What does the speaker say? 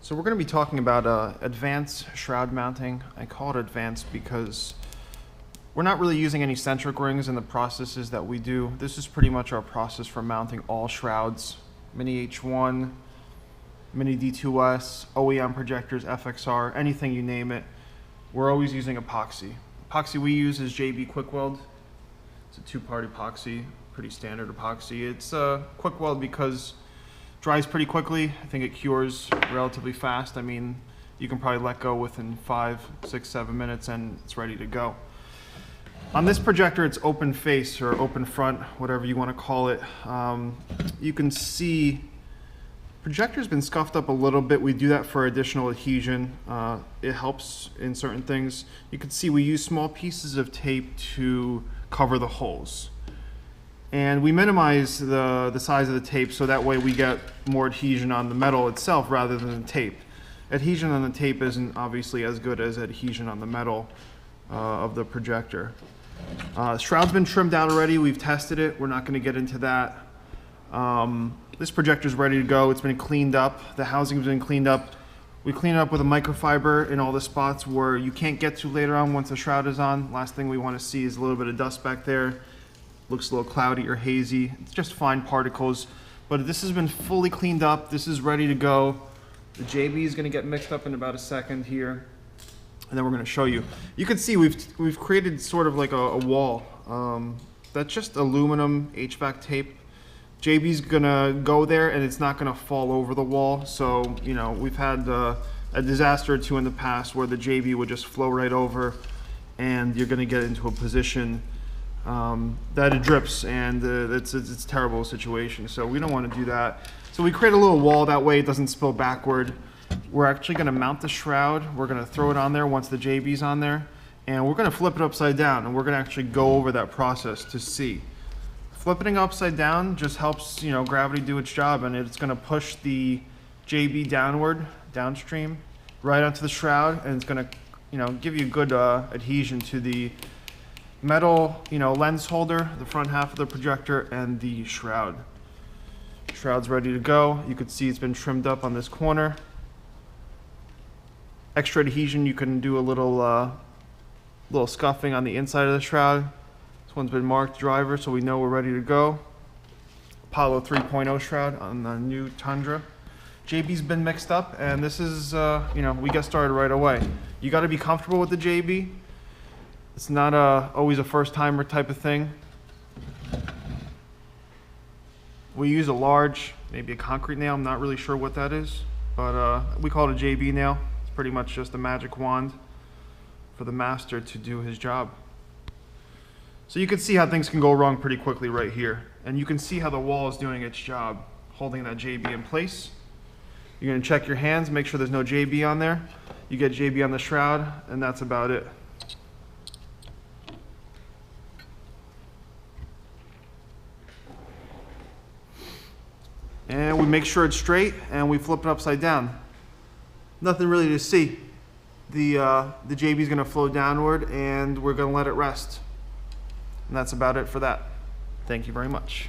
So we're going to be talking about advanced shroud mounting. I call it advanced because we're not really using any centric rings in the processes that we do. This is pretty much our process for mounting all shrouds, Mini H1, Mini D2S, OEM projectors, FXR, anything you name it. We're always using epoxy. Epoxy we use is JB Kwik Weld. It's a two-part epoxy, pretty standard epoxy. It's Kwik Weld because dries pretty quickly. I think it cures relatively fast. I mean, you can probably let go within 5, 6, 7 minutes and it's ready to go. On this projector, it's open face or open front, whatever you want to call it. You can see projector's been scuffed up a little bit. We do that for additional adhesion. It helps in certain things. You can see we use small pieces of tape to cover the holes. And we minimize the size of the tape so that way we get more adhesion on the metal itself rather than the tape. Adhesion on the tape isn't obviously as good as adhesion on the metal of the projector. Shroud's been trimmed out already. We've tested it. We're not going to get into that. This projector's ready to go. It's been cleaned up. The housing's been cleaned up. We clean it up with a microfiber in all the spots where you can't get to later on once the shroud is on. Last thing we want to see is a little bit of dust back there. Looks a little cloudy or hazy. It's just fine particles, but this has been fully cleaned up. This is ready to go. The JB is going to get mixed up in about a second here, and then we're going to show you. You can see we've created sort of like a wall. That's just aluminum HVAC tape. JB's going to go there, and it's not going to fall over the wall. So you know we've had a disaster or two in the past where the JB would just flow right over, and you're going to get into a position that it drips, and it's a terrible situation. So we don't want to do that. So we create a little wall that way it doesn't spill backward. We're actually going to mount the shroud. We're going to throw it on there once the JB's on there, and we're going to flip it upside down, and we're going to actually go over that process to see. Flipping it upside down just helps, you know, gravity do its job, and it's going to push the JB downward, downstream, right onto the shroud, and it's going to, you know, give you good adhesion to the metal, you know, lens holder, the front half of the projector, and the shroud. Shroud's ready to go. You can see it's been trimmed up on this corner. Extra adhesion, you can do a little scuffing on the inside of the shroud. This one's been marked driver, so we know we're ready to go. Apollo 3.0 shroud on the new Tundra. JB's been mixed up, and this is, you know, we get started right away. You got to be comfortable with the JB. It's not always a first-timer type of thing. We use a large, maybe a concrete nail. I'm not really sure what that is, but we call it a JB nail. It's pretty much just a magic wand for the master to do his job. So you can see how things can go wrong pretty quickly right here. And you can see how the wall is doing its job, holding that JB in place. You're going to check your hands, make sure there's no JB on there. You get JB on the shroud, and that's about it. And we make sure it's straight, and we flip it upside down. Nothing really to see. The JB is going to flow downward, and we're going to let it rest. And that's about it for that. Thank you very much.